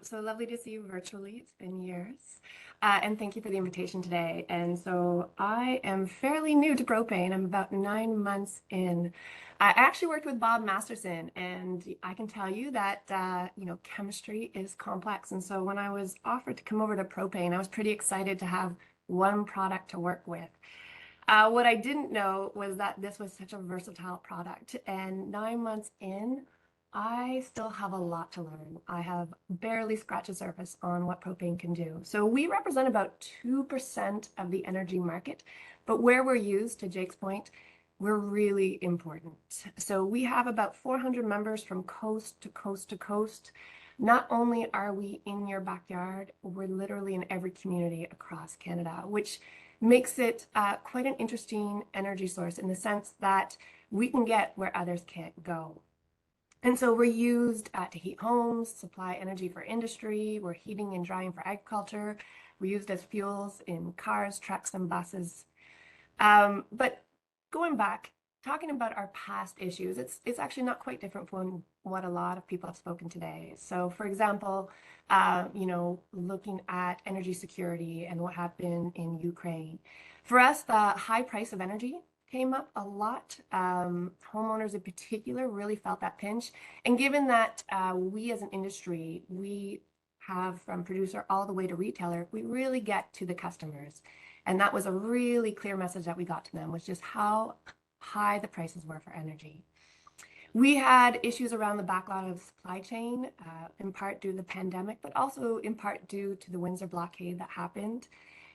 So lovely to see you virtually. It's been years. And thank you for the invitation today. And so I am fairly new to propane. I'm about 9 months in. I actually worked with Bob Masterson, and I can tell you that chemistry is complex. And so when I was offered to come over to propane, I was pretty excited to have one product to work with. What I didn't know was that this was such a versatile product. And 9 months in, I still have a lot to learn. I have barely scratched the surface on what propane can do. So we represent about 2% of the energy market, but where we're used, to Jake's point, we're really important. So we have about 400 members from coast to coast to coast. Not only are we in your backyard, we're literally in every community across Canada, which makes it quite an interesting energy source in the sense that we can get where others can't go. And so we're used to heat homes, supply energy for industry, we're heating and drying for agriculture, we're used as fuels in cars, trucks, and buses. But going back, talking about our past issues, it's actually not quite different from what a lot of people have spoken today. So, for example, looking at energy security and what happened in Ukraine. For us, the high price of energy came up a lot. Homeowners in particular really felt that pinch. And given that we as an industry, we have from producer all the way to retailer, we really get to the customers. And that was a really clear message that we got to them, was just how high the prices were for energy. We had issues around the backlog of supply chain, in part due to the pandemic, but also in part due to the Windsor blockade that happened.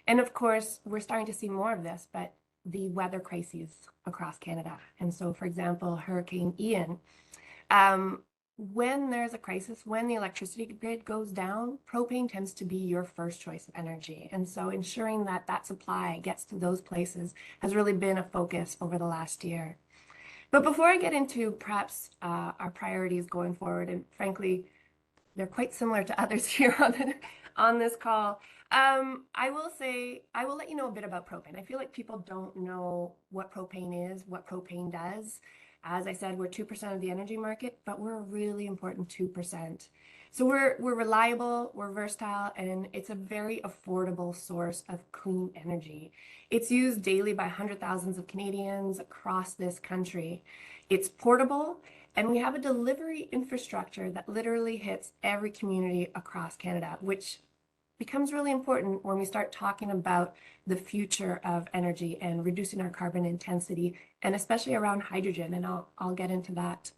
And of course, we're starting to see more of this, but the weather crises across Canada. And so, for example, Hurricane Ian, when there's a crisis, when the electricity grid goes down, propane tends to be your first choice of energy. And so ensuring that that supply gets to those places has really been a focus over the last year. But before I get into perhaps our priorities going forward, and frankly, they're quite similar to others here on this call. I will let you know a bit about propane. I feel like people don't know what propane is, what propane does. As I said, we're 2% of the energy market, but we're a really important 2%. So we're reliable, we're versatile, and it's a very affordable source of clean energy. It's used daily by thousands of Canadians across this country. It's portable, and we have a delivery infrastructure that literally hits every community across Canada, which becomes really important when we start talking about the future of energy and reducing our carbon intensity, and especially around hydrogen, and I'll get into that.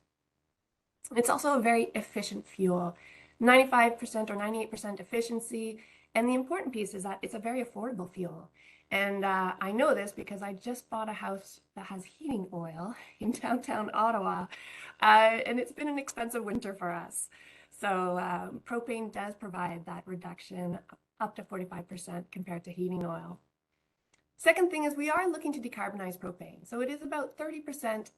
It's also a very efficient fuel, 95% or 98% efficiency, and the important piece is that it's a very affordable fuel. And I know this because I just bought a house that has heating oil in downtown Ottawa, and it's been an expensive winter for us. So propane does provide that reduction up to 45% compared to heating oil. Second thing is we are looking to decarbonize propane. So it is about 30%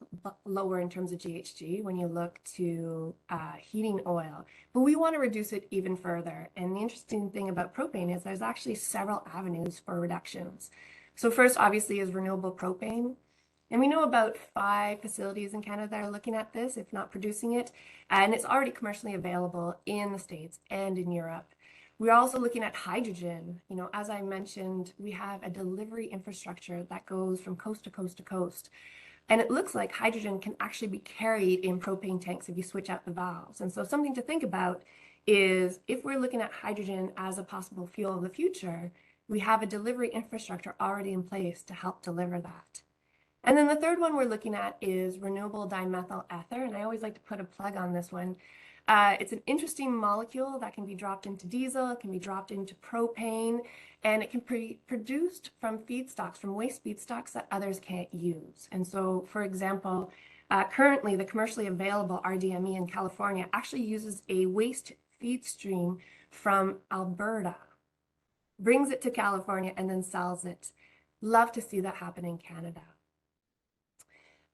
lower in terms of GHG when you look to heating oil, but we want to reduce it even further. And the interesting thing about propane is there's actually several avenues for reductions. So first, obviously, is renewable propane. And we know about 5 facilities in Canada that are looking at this, if not producing it, and it's already commercially available in the States and in Europe. We're also looking at hydrogen. You know, as I mentioned, we have a delivery infrastructure that goes from coast to coast to coast. And it looks like hydrogen can actually be carried in propane tanks if you switch out the valves. And so something to think about is if we're looking at hydrogen as a possible fuel of the future, we have a delivery infrastructure already in place to help deliver that. And then the third one we're looking at is renewable dimethyl ether. And I always like to put a plug on this one. It's an interesting molecule that can be dropped into diesel, it can be dropped into propane, and it can be produced from feedstocks, from waste feedstocks that others can't use. And so, for example, currently the commercially available RDME in California actually uses a waste feed stream from Alberta, brings it to California, and then sells it. Love to see that happen in Canada.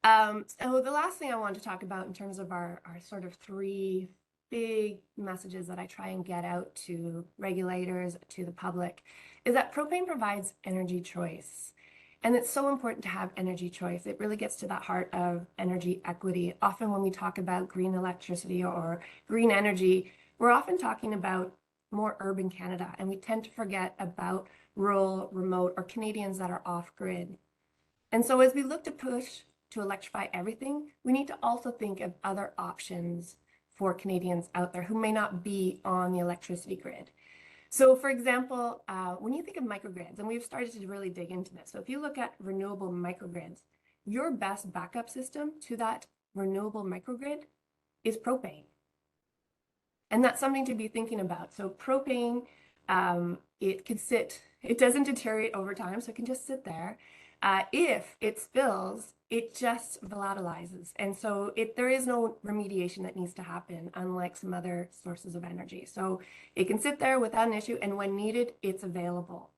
So the last thing I want to talk about in terms of our sort of 3 big messages that I try and get out to regulators, to the public, is that propane provides energy choice. And it's so important to have energy choice. It really gets to that heart of energy equity. Often when we talk about green electricity or green energy, we're often talking about more urban Canada, and we tend to forget about rural, remote, or Canadians that are off grid. And so as we look to push to electrify everything, we need to also think of other options for Canadians out there who may not be on the electricity grid. So for example, when you think of microgrids, and we've started to really dig into this, so if you look at renewable microgrids, your best backup system to that renewable microgrid is propane. And that's something to be thinking about. So propane, it doesn't deteriorate over time, so it can just sit there. If it spills, it just volatilizes. And so there is no remediation that needs to happen, unlike some other sources of energy. So it can sit there without an issue, and when needed, it's available.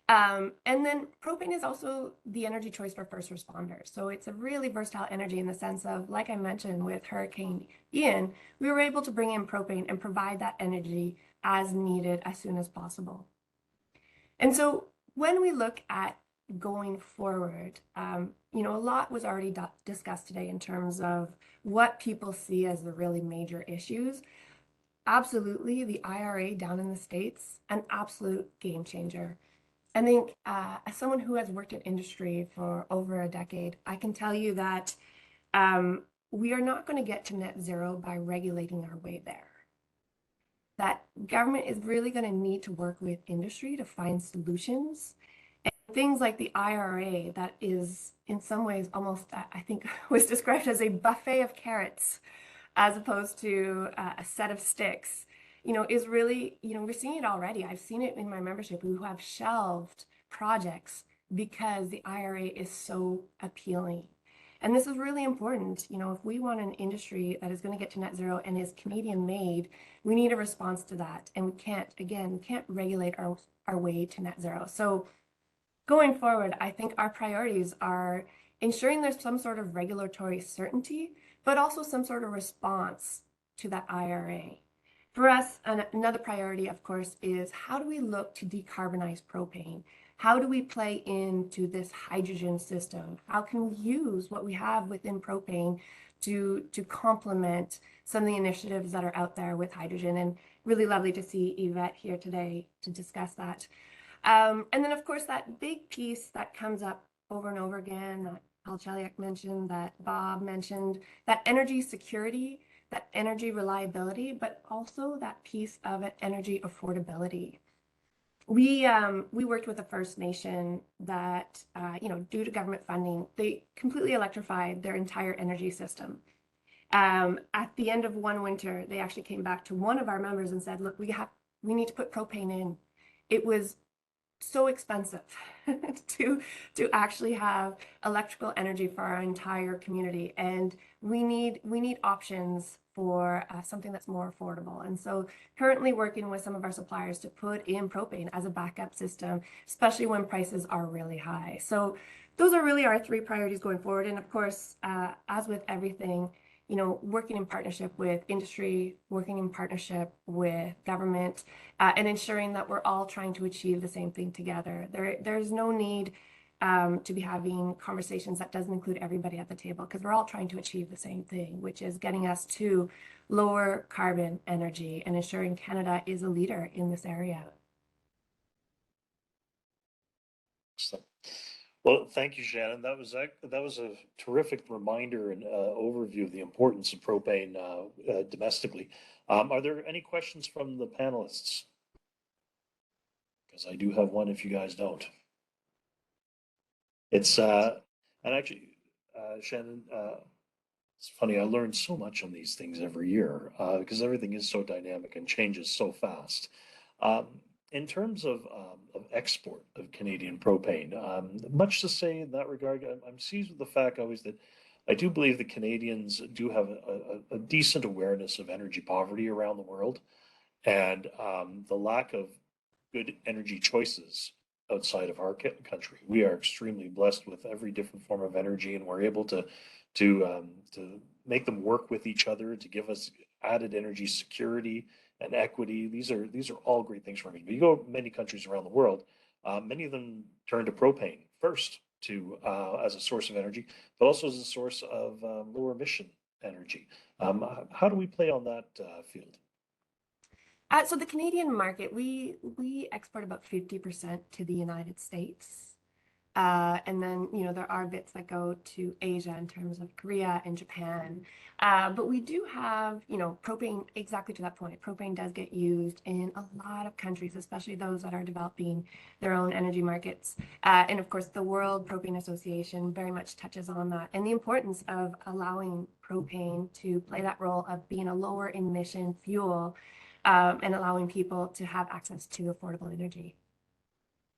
And then propane is also the energy choice for first responders. So it's a really versatile energy in the sense of, like I mentioned with Hurricane Ian, we were able to bring in propane and provide that energy as needed as soon as possible. And so when we look at going forward, a lot was already discussed today in terms of what people see as the really major issues. Absolutely, the IRA down in the States, an absolute game changer. I think as someone who has worked in industry for over a decade, I can tell you that we are not going to get to net zero by regulating our way there. That government is really going to need to work with industry to find solutions. And things like the IRA, that is in some ways almost, I think, was described as a buffet of carrots as opposed to a set of sticks, is really, we're seeing it already. I've seen it in my membership who have shelved projects because the IRA is so appealing. And this is really important. If we want an industry that is going to get to net zero and is Canadian made, we need a response to that. And we can't regulate our way to net zero. So going forward, I think our priorities are ensuring there's some sort of regulatory certainty, but also some sort of response to that IRA. For us, another priority, of course, is how do we look to decarbonize propane? How do we play into this hydrogen system? How can we use what we have within propane to complement some of the initiatives that are out there with hydrogen? And really lovely to see Yvette here today to discuss that. And then, of course, that big piece that comes up over and over again that Paul Chaliak mentioned, that Bob mentioned, that energy security, that energy reliability, but also that piece of it, energy affordability. We worked with a First Nation that, due to government funding, they completely electrified their entire energy system. At the end of one winter, they actually came back to one of our members and said, look, we need to put propane in. It was so expensive to actually have electrical energy for our entire community, and we need options for something that's more affordable. And so currently working with some of our suppliers to put in propane as a backup system, especially when prices are really high. So those are really our three priorities going forward. And of course, as with everything, working in partnership with industry, working in partnership with government, and ensuring that we're all trying to achieve the same thing together. There's no need to be having conversations that doesn't include everybody at the table, because we're all trying to achieve the same thing, which is getting us to lower carbon energy and ensuring Canada is a leader in this area. Well, thank you, Shannon. That was a terrific reminder and overview of the importance of propane domestically. Are there any questions from the panelists? Because I do have one if you guys don't. It's and actually, Shannon, it's funny, I learn so much on these things every year because everything is so dynamic and changes so fast. In terms of export of Canadian propane, much to say in that regard, I'm seized with the fact always that I do believe the Canadians do have a decent awareness of energy poverty around the world, and the lack of good energy choices outside of our country. We are extremely blessed with every different form of energy, and we're able to make them work with each other to give us added energy security and equity. These are all great things for me. But you go many countries around the world, many of them turn to propane first to as a source of energy, but also as a source of lower emission energy. How do we play on that field? So the Canadian market, we export about 50% to the United States. And then, there are bits that go to Asia in terms of Korea and Japan. But we do have, propane, exactly to that point. Propane does get used in a lot of countries, especially those that are developing their own energy markets. And of course, the World Propane Association very much touches on that and the importance of allowing propane to play that role of being a lower emission fuel, and allowing people to have access to affordable energy.